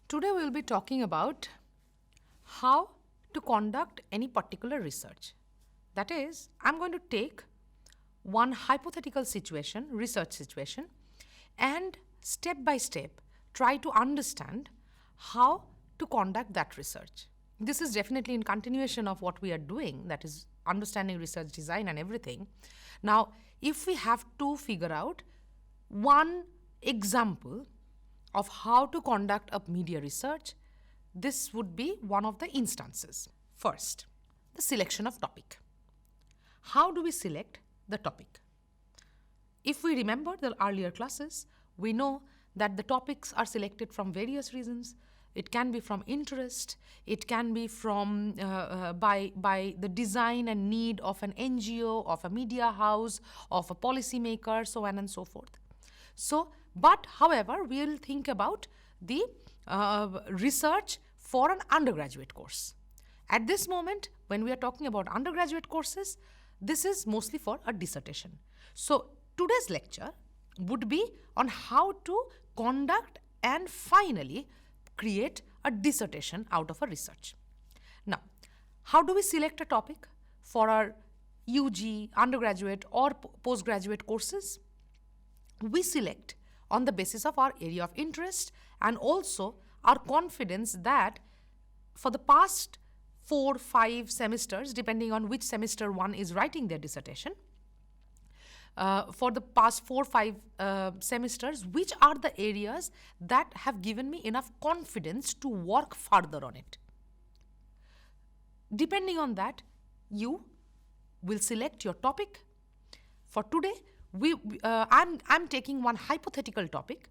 Today we will be talking about how to conduct any particular research. That is, I'm going to take one hypothetical situation, research situation, and step by step try to understand how to conduct that research. This is definitely in continuation of what we are doing, that is, understanding research design and everything. Now, if we have to figure out one example of how to conduct a media research, this would be one of the instances. First, the selection of topic. How do we select the topic? If we remember the earlier classes, we know that the topics are selected from various reasons. It can be from interest, it can be from by the design and need of an NGO, of a media house, of a policymaker, so on and so forth. But however, we will think about the research for an undergraduate course. At this moment, when we are talking about undergraduate courses, this is mostly for a dissertation. So today's lecture would be on how to conduct and finally create a dissertation out of a research. Now, how do we select a topic for our UG, undergraduate or postgraduate courses? We select on the basis of our area of interest and also our confidence that for the past 4-5 semesters, depending on which semester one is writing their dissertation, for the past 4-5 semesters, which are the areas that have given me enough confidence to work further on it. Depending on that, you will select your topic. For today, I'm taking one hypothetical topic,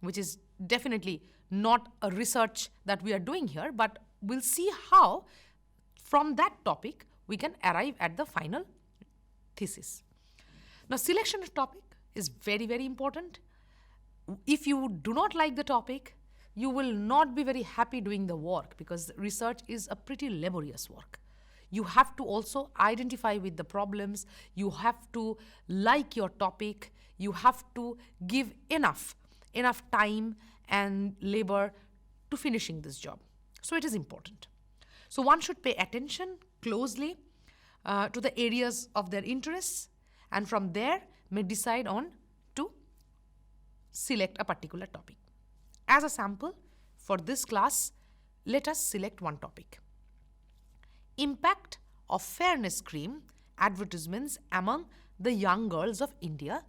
which is definitely not a research that we are doing here, but we'll see how from that topic we can arrive at the final thesis. Now, selection of topic is very, very important. If you do not like the topic, you will not be very happy doing the work because research is a pretty laborious work. You have to also identify with the problems, you have to like your topic, you have to give enough time and labor to finishing this job. So it is important. So one should pay attention closely to the areas of their interests and from there may decide on to select a particular topic. As a sample, for this class, let us select one topic. Impact of fairness cream advertisements among the young girls of India,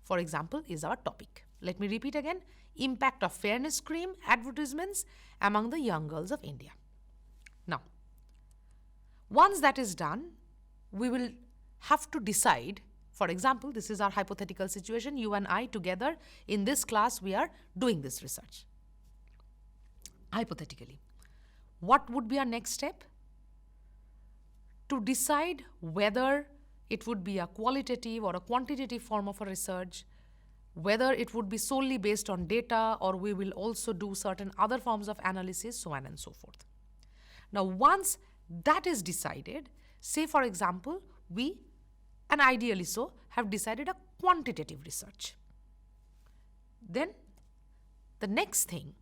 for example, is our topic. Let me repeat again. Impact of fairness cream advertisements among the young girls of India. Now, once that is done, we will have to decide. For example, this is our hypothetical situation. You and I together in this class, we are doing this research. Hypothetically, what would be our next step? To decide whether it would be a qualitative or a quantitative form of a research, whether it would be solely based on data or we will also do certain other forms of analysis, so on and so forth. Now, once that is decided, say for example, we, and ideally so, have decided a quantitative research. Then the next thing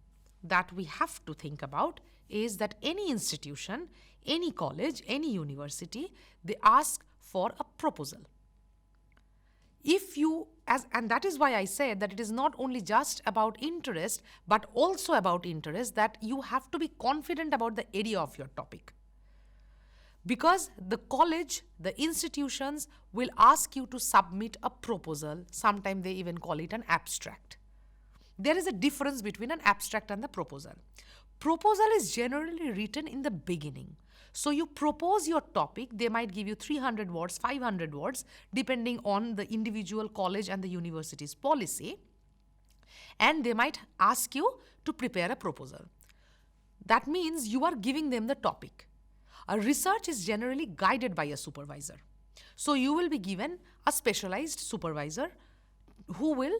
that we have to think about is that any institution, any college, any university, they ask for a proposal. And that is why I said that it is not only just about interest, but also about interest that you have to be confident about the area of your topic. Because the college, the institutions will ask you to submit a proposal. Sometimes they even call it an abstract. There is a difference between an abstract and the proposal. Proposal is generally written in the beginning. So you propose your topic, they might give you 300 words, 500 words, depending on the individual college and the university's policy. And they might ask you to prepare a proposal. That means you are giving them the topic. A research is generally guided by a supervisor. So you will be given a specialized supervisor who will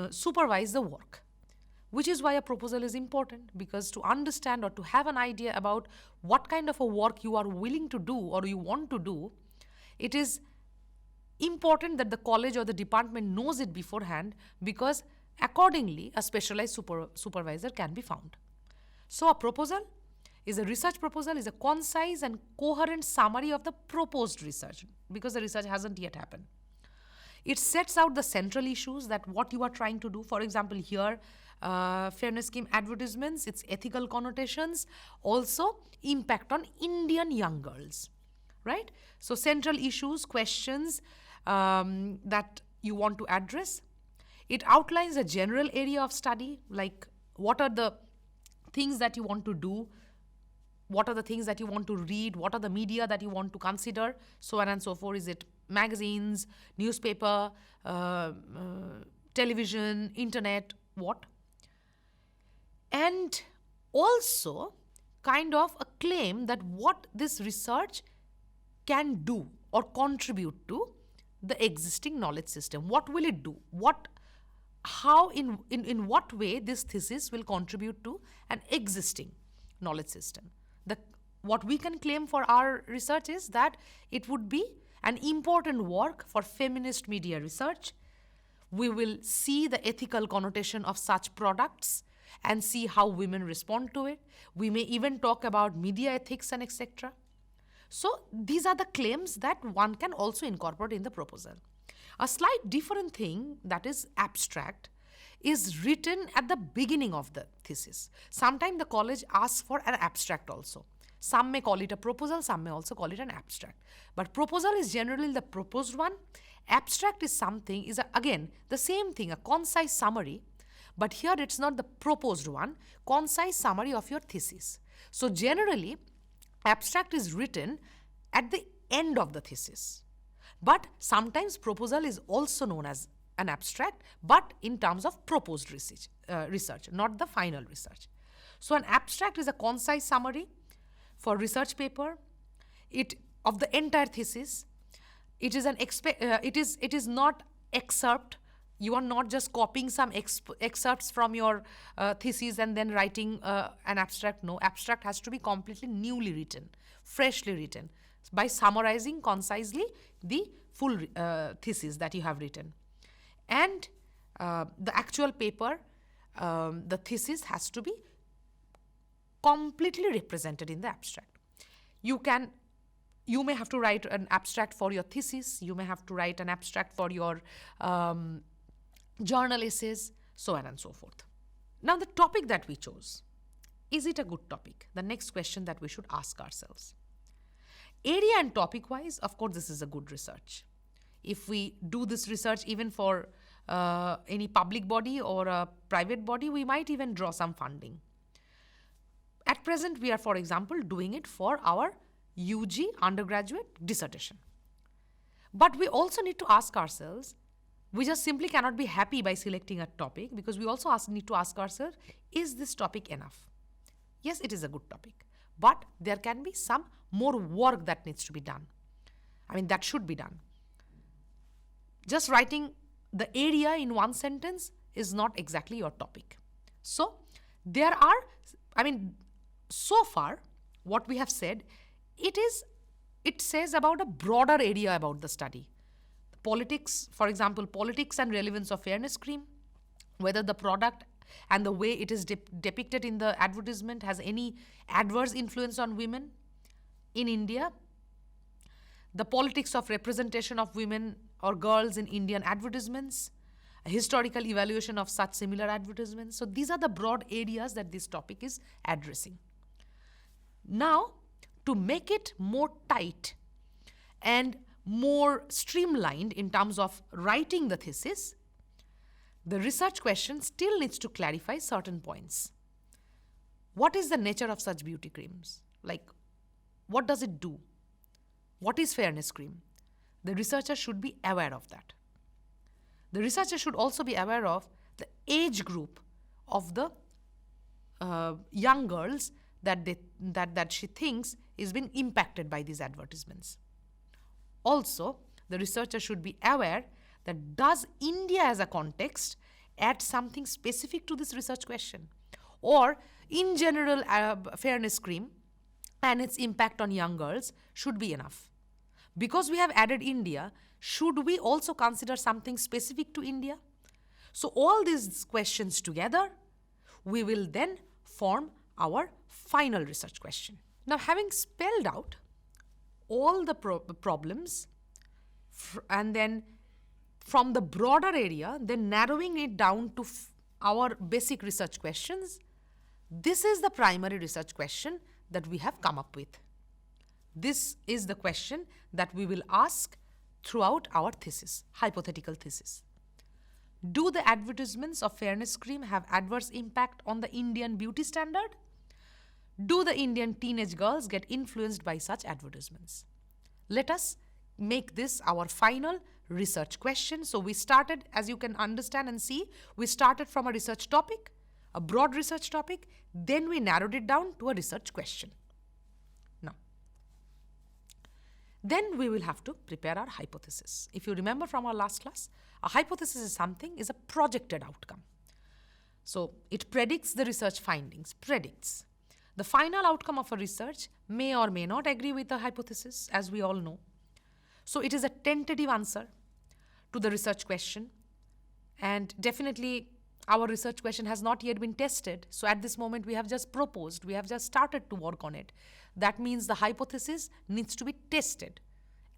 supervise the work. Which is why a proposal is important, because to understand or to have an idea about what kind of a work you are willing to do or you want to do, it is important that the college or the department knows it beforehand, because accordingly a specialized supervisor can be found. So a proposal is a research proposal is a concise and coherent summary of the proposed research, because the research hasn't yet happened. It sets out the central issues that what you are trying to do. For example, here, fairness scheme advertisements, its ethical connotations, also impact on Indian young girls, right? So central issues, questions that you want to address. It outlines a general area of study, like what are the things that you want to do, what are the things that you want to read, what are the media that you want to consider, so on and so forth. Is it magazines, newspaper, television, internet, what? And also kind of a claim that what this research can do or contribute to the existing knowledge system. What will it do? How, in what way this thesis will contribute to an existing knowledge system. What we can claim for our research is that it would be an important work for feminist media research. We will see the ethical connotation of such products and see how women respond to it. We may even talk about media ethics and etc. So these are the claims that one can also incorporate in the proposal. A slight different thing, that is abstract, is written at the beginning of the thesis. Sometimes the college asks for an abstract also. Some may call it a proposal, some may also call it an abstract. But proposal is generally the proposed one. Abstract is something, again, the same thing, a concise summary. But here it's not the proposed one, concise summary of your thesis. So generally, abstract is written at the end of the thesis. But sometimes proposal is also known as an abstract, but in terms of proposed research, not the final research. So an abstract is a concise summary for research paper of the entire thesis. It is not excerpt. You are not just copying some excerpts from your thesis and then writing an abstract. No, abstract has to be completely newly written, freshly written, by summarizing concisely the full thesis that you have written. And the actual paper, the thesis has to be completely represented in the abstract. You may have to write an abstract for your thesis, you may have to write an abstract for your journal essays, so on and so forth. Now the topic that we chose, is it a good topic? The next question that we should ask ourselves. Area and topic wise, of course, this is a good research. If we do this research even for any public body or a private body, we might even draw some funding. At present, we are, for example, doing it for our UG undergraduate dissertation. But we also need to ask ourselves, we just simply cannot be happy by selecting a topic, because we also need to ask ourselves, is this topic enough? Yes, it is a good topic, but there can be some more work that needs to be done. That should be done. Just writing the area in one sentence is not exactly your topic. So there are, so far what we have said, it says about a broader area about the study. Politics, for example, politics and relevance of fairness cream, whether the product and the way it is depicted in the advertisement has any adverse influence on women in India. The politics of representation of women or girls in Indian advertisements, a historical evaluation of such similar advertisements. So these are the broad areas that this topic is addressing. Now, to make it more tight and more streamlined in terms of writing the thesis, the research question still needs to clarify certain points. What is the nature of such beauty creams? Like, what does it do? What is fairness cream? The researcher should be aware of that. The researcher should also be aware of the age group of the young girls that she thinks is being impacted by these advertisements. Also, the researcher should be aware that does India as a context add something specific to this research question? Or in general, fairness cream and its impact on young girls should be enough. Because we have added India, should we also consider something specific to India? So all these questions together, we will then form our final research question. Now, having spelled out all the problems and then from the broader area, then narrowing it down to our basic research questions, this is the primary research question that we have come up with. This is the question that we will ask throughout our thesis, hypothetical thesis. Do the advertisements of fairness cream have adverse impact on the Indian beauty standard? Do the Indian teenage girls get influenced by such advertisements? Let us make this our final research question. So we started, as you can understand and see, we started from a research topic, a broad research topic, then we narrowed it down to a research question. Then we will have to prepare our hypothesis. If you remember from our last class, a hypothesis is a projected outcome. So it predicts the research findings, predicts. The final outcome of a research may or may not agree with the hypothesis, as we all know. So it is a tentative answer to the research question. And definitely our research question has not yet been tested. So at this moment we have just proposed, we have just started to work on it. That means the hypothesis needs to be tested.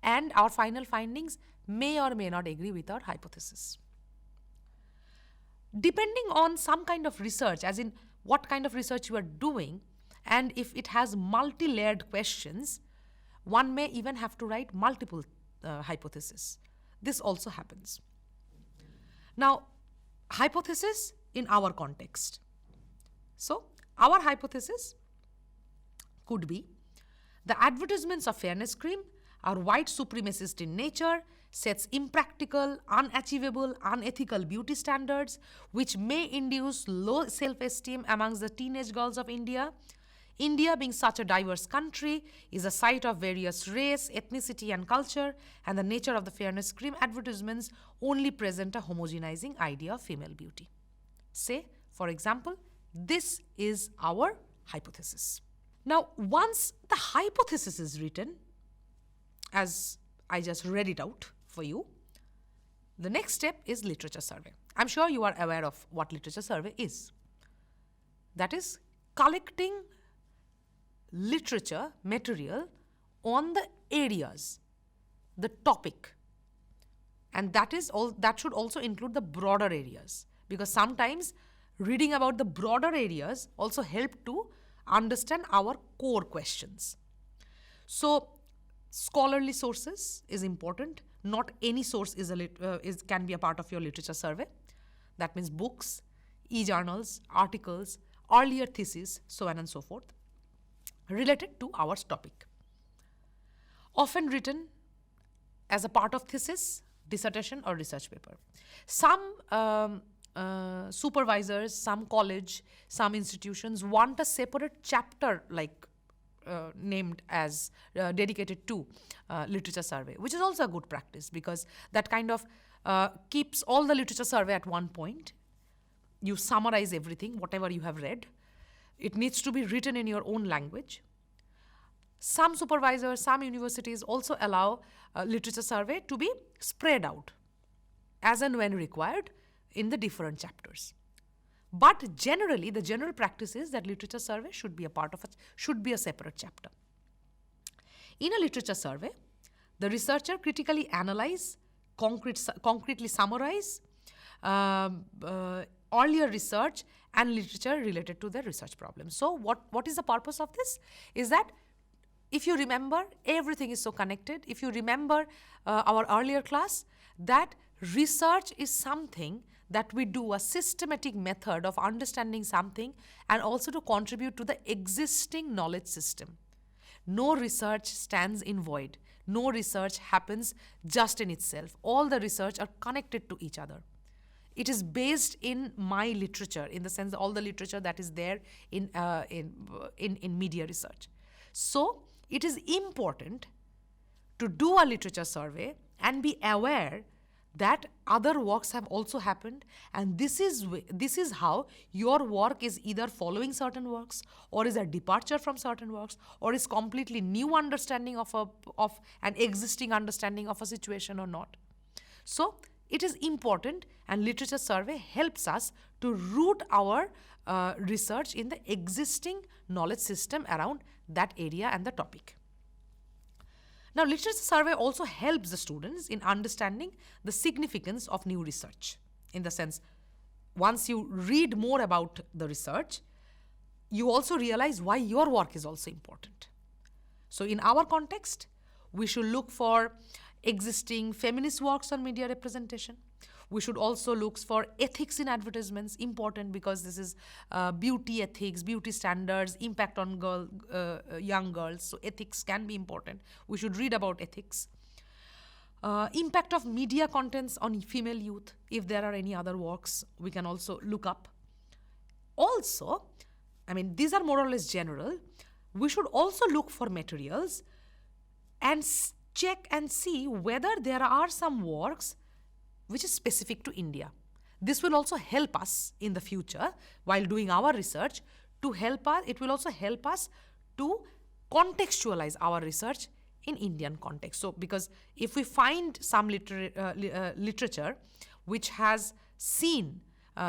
And our final findings may or may not agree with our hypothesis. Depending on some kind of research, as in what kind of research you are doing, and if it has multi-layered questions, one may even have to write multiple hypotheses. This also happens. Now, hypothesis in our context. So, our hypothesis could be the advertisements of fairness cream are white supremacist in nature, sets impractical, unachievable, unethical beauty standards which may induce low self-esteem amongst the teenage girls of India. India, being such a diverse country, is a site of various race, ethnicity and culture, and the nature of the fairness cream advertisements only present a homogenizing idea of female beauty. Say, for example, this is our hypothesis. Now, once the hypothesis is written, as I just read it out for you, the next step is literature survey. I'm sure you are aware of what literature survey is. That is collecting literature material on the areas, the topic, and that should also include the broader areas, because sometimes reading about the broader areas also help to understand our core questions. So scholarly sources is important. Not any source can be a part of your literature survey. That means books, e-journals, articles, earlier theses, so on and so forth, related to our topic. Often written as a part of thesis, dissertation or research paper. Some supervisors, some college, some institutions want a separate chapter named as dedicated to literature survey, which is also a good practice because that kind of keeps all the literature survey at one point. You summarize everything, whatever you have read. It needs to be written in your own language. Some supervisors, some universities also allow literature survey to be spread out as and when required in the different chapters. But generally, the general practice is that literature survey should be a separate chapter. In a literature survey, the researcher critically analyze, concretely summarize earlier research and literature related to their research problem. So what is the purpose of this? Is that if you remember, everything is so connected. If you remember our earlier class, that research is something that we do, a systematic method of understanding something and also to contribute to the existing knowledge system. No research stands in void. No research happens just in itself. All the research are connected to each other. It is based in my literature, in the sense all the literature that is there in media research. So it is important to do a literature survey and be aware that other works have also happened, and this is how your work is either following certain works, or is a departure from certain works, or is completely new understanding of an existing understanding of a situation or not. So it is important, and literature survey helps us to root our research in the existing knowledge system around that area and the topic. Now, literature survey also helps the students in understanding the significance of new research. In the sense, once you read more about the research, you also realize why your work is also important. So in our context, we should look for existing feminist works on media representation. We should also look for ethics in advertisements, important because this is beauty ethics, beauty standards, impact on young girls. So ethics can be important. We should read about ethics. Impact of media contents on female youth. If there are any other works, we can also look up. Also, these are more or less general. We should also look for materials and check and see whether there are some works which is specific to India. This will also help us in the future while doing our research to help us. It will also help us to contextualize our research in Indian context. So, because if we find some literature which has seen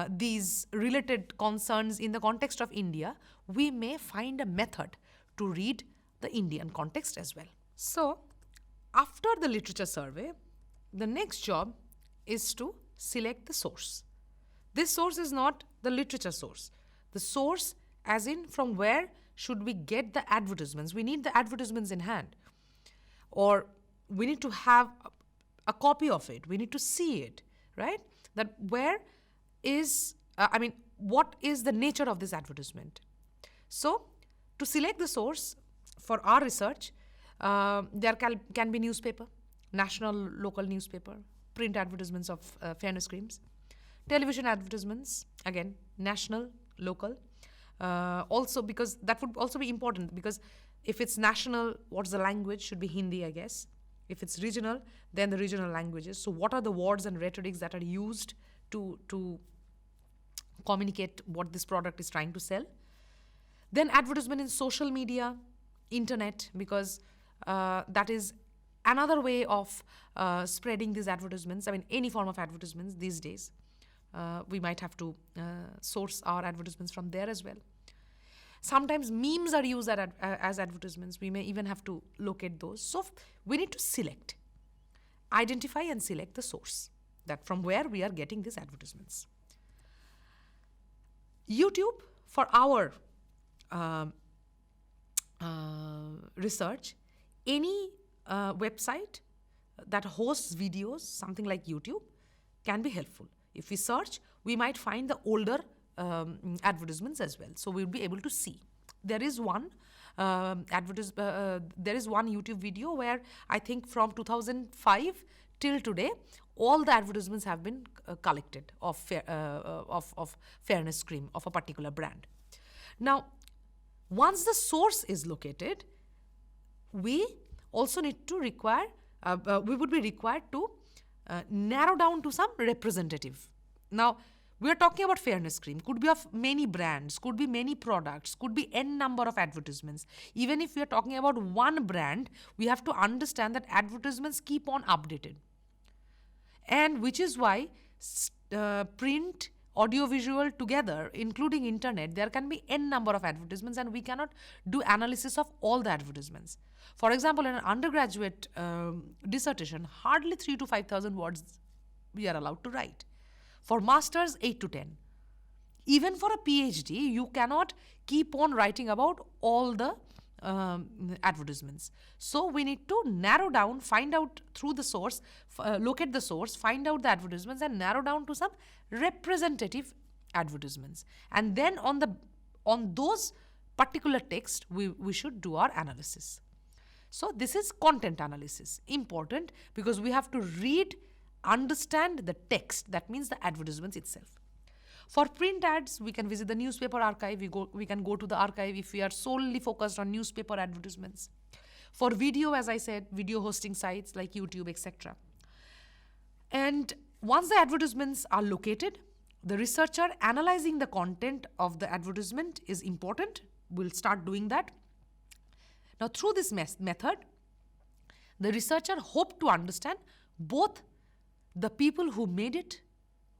these related concerns in the context of India, we may find a method to read the Indian context as well. So, after the literature survey, the next job is to select the source. This source is not the literature source. The source as in from where should we get the advertisements. We need the advertisements in hand. Or we need to have a copy of it. We need to see it, right? That where is, what is the nature of this advertisement? So, to select the source for our research, there can be newspaper, national, local newspaper, print advertisements of fairness creams, television advertisements, again, national, local. Also, because that would also be important, because if it's national, what's the language? Should be Hindi, I guess. If it's regional, then the regional languages. So what are the words and rhetorics that are used to communicate what this product is trying to sell? Then advertisement in social media, internet, because that is another way of spreading these advertisements. Any form of advertisements these days. We might have to source our advertisements from there as well. Sometimes memes are used as advertisements. We may even have to locate those. So we need to select, identify and select the source, that from where we are getting these advertisements. YouTube, for our research, any website that hosts videos, something like YouTube, can be helpful. If we search, we might find the older advertisements as well. So we'll be able to see. There is one YouTube video where I think from 2005 till today, all the advertisements have been collected of fairness cream of a particular brand. Now, once the source is located, we also need to we would be required to narrow down to some representative. Now, we are talking about fairness cream. Could be of many brands, could be many products, could be n number of advertisements. Even if we are talking about one brand, we have to understand that advertisements keep on updated. And which is why print, audiovisual together, including internet, there can be n number of advertisements and we cannot do analysis of all the advertisements. For example, in an undergraduate dissertation, hardly 3,000 to 5,000 words we are allowed to write. For masters, 8 to 10. Even for a PhD, you cannot keep on writing about all the advertisements. So we need to narrow down, find out through the source, locate the source, find out the advertisements and narrow down to some representative advertisements. And then on those particular text, we should do our analysis. So this is content analysis, important because we have to read, understand the text, that means the advertisements itself. For print ads, we can visit the newspaper archive. We can go to the archive if we are solely focused on newspaper advertisements. For video, as I said, video hosting sites like YouTube, etc. And once the advertisements are located, the researcher analyzing the content of the advertisement is important. We'll start doing that. Now, through this method, the researcher hoped to understand both the people who made it,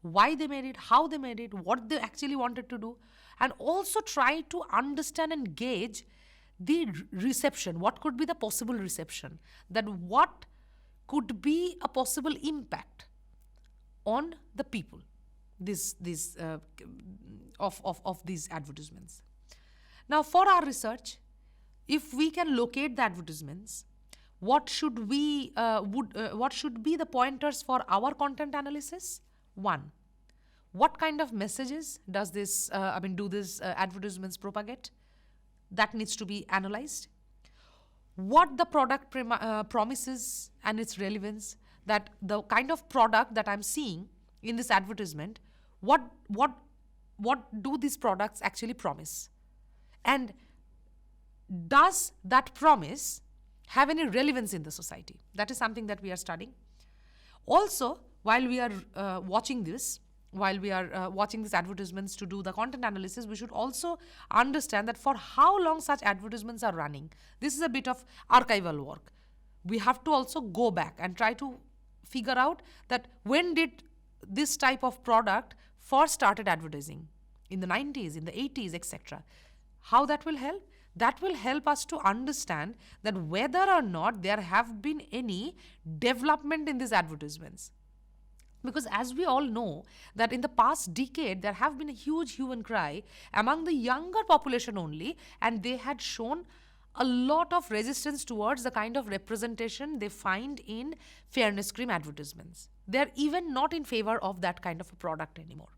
why they made it, how they made it, what they actually wanted to do, and also try to understand and gauge the reception. What could be the possible reception? That what could be a possible impact on the people of these advertisements. Now, for our research, if we can locate the advertisements, what should be the pointers for our content analysis? One, what kind of messages does this do these advertisements propagate? That needs to be analyzed. What the product promises and its relevance, that the kind of product that I'm seeing in this advertisement, what do these products actually promise? And does that promise have any relevance in the society? That is something that we are studying. Also, while we are watching these advertisements to do the content analysis, we should also understand that for how long such advertisements are running. This is a bit of archival work. We have to also go back and try to figure out that when did this type of product first started advertising, in the 90s, in the 80s, etc. How that will help? That will help us to understand that whether or not there have been any development in these advertisements. Because as we all know that in the past decade, there have been a huge hue and cry among the younger population only, and they had shown a lot of resistance towards the kind of representation they find in fairness cream advertisements. They're even not in favor of that kind of a product anymore.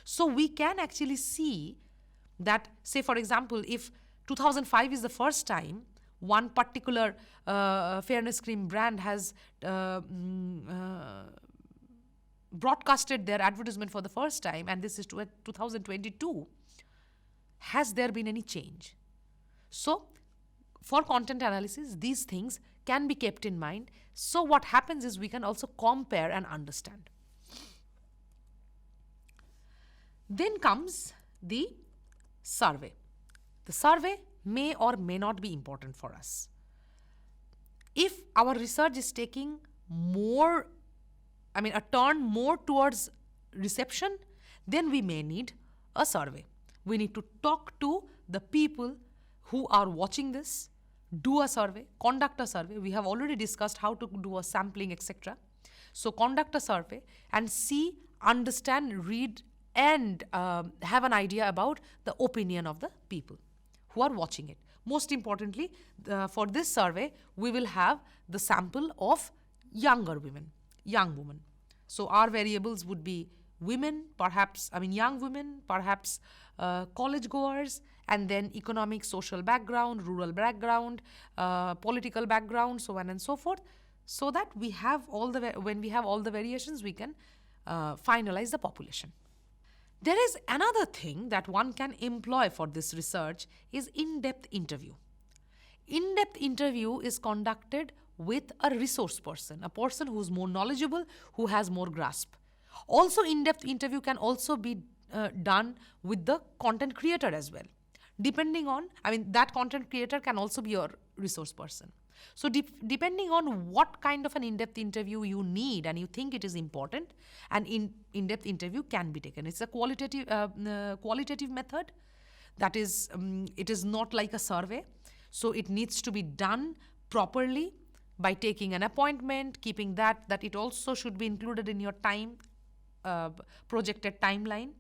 So we can actually see that, say for example, if 2005 is the first time one particular fairness cream brand has broadcasted their advertisement for the first time, and this is 2022, has there been any change? So for content analysis, these things can be kept in mind. So what happens is we can also compare and understand. Then comes the survey. The survey may or may not be important for us. If our research is taking a turn more towards reception, then we may need a survey. We need to talk to the people who are watching this, do a survey, conduct a survey. We have already discussed how to do a sampling, etc. So conduct a survey and see, understand, read, and have an idea about the opinion of the people who are watching it. Most importantly, for this survey, we will have the sample of young women. So our variables would be women, young women, perhaps college goers, and then economic, social background, rural background, political background, so on and so forth, so that we have when we have all the variations, we can finalize the population. There is another thing that one can employ for this research is in-depth interview. In-depth interview is conducted with a resource person, a person who's more knowledgeable, who has more grasp. Also, in-depth interview can also be done with the content creator as well. Depending on, that content creator can also be your resource person. So depending on what kind of an in-depth interview you need and you think it is important, an in-depth interview can be taken. It's a qualitative method. That is, it is not like a survey. So it needs to be done properly by taking an appointment, keeping that it also should be included in your projected timeline.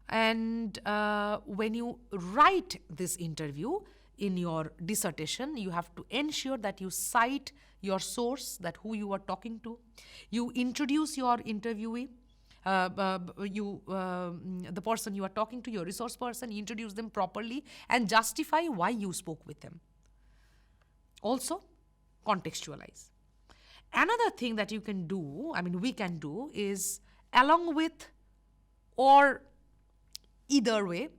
And when you write this interview in your dissertation, you have to ensure that you cite your source, that who you are talking to. You introduce your interviewee, the person you are talking to, your resource person, introduce them properly and justify why you spoke with them. Also, contextualize. Another thing that you can do, we can do, is along with or either way,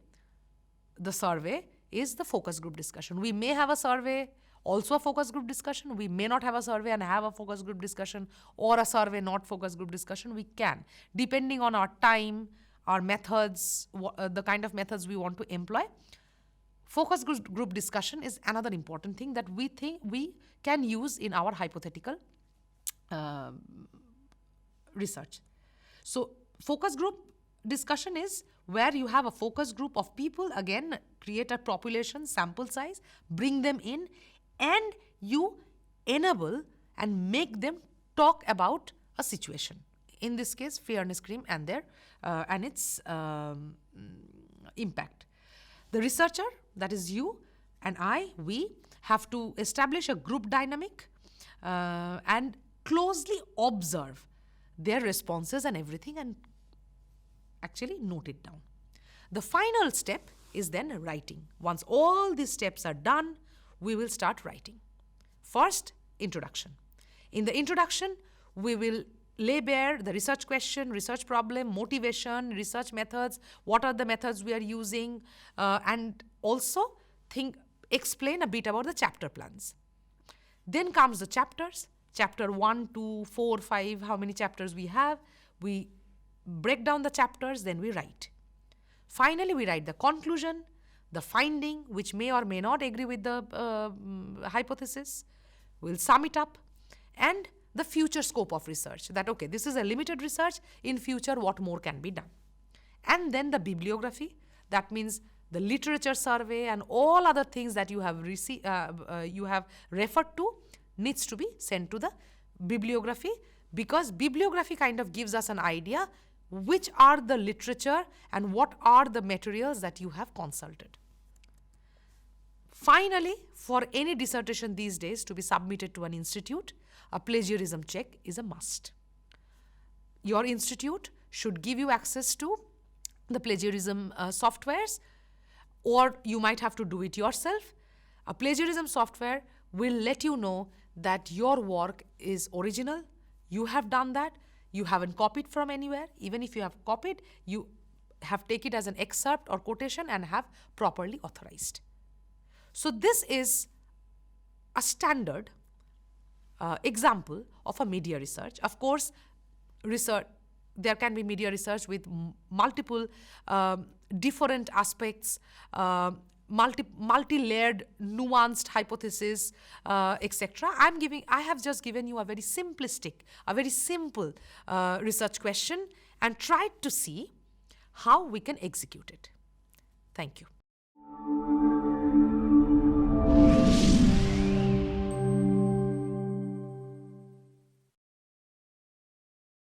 the survey is the focus group discussion. We may have a survey, also a focus group discussion. We may not have a survey and have a focus group discussion, or a survey, not focus group discussion. We can, depending on our time, our methods, the kind of methods we want to employ. Focus group discussion is another important thing that we think we can use in our hypothetical research. So focus group discussion is where you have a focus group of people, again, create a population sample size, bring them in, and you enable and make them talk about a situation. In this case, fairness cream and its impact. The researcher, that is you and we have to establish a group dynamic and closely observe their responses and everything, and actually note it down. The final step is then writing. Once all these steps are done, we will start writing. First, introduction. In the introduction, we will lay bare the research question, research problem, motivation, research methods, what are the methods we are using, and also explain a bit about the chapter plans. Then comes the chapters, chapter 1, 2, 4, 5, how many chapters we have. We break down the chapters, then we write. Finally, we write the conclusion, the finding, which may or may not agree with the hypothesis. We'll sum it up, and the future scope of research, that okay, this is a limited research, in future what more can be done. And then the bibliography, that means the literature survey and all other things that you have referred to needs to be sent to the bibliography, because bibliography kind of gives us an idea which are the literature and what are the materials that you have consulted. Finally, for any dissertation these days to be submitted to an institute, a plagiarism check is a must. Your institute should give you access to the plagiarism softwares, or you might have to do it yourself. A plagiarism software will let you know that your work is original, you have done that, you haven't copied from anywhere. Even if you have copied, you have taken it as an excerpt or quotation and have properly authorized. So this is a standard example of a media research. Of course, there can be media research with multiple different aspects, multi-layered, nuanced hypothesis, etc. I have just given you a very simplistic, a very simple research question and tried to see how we can execute it. Thank you.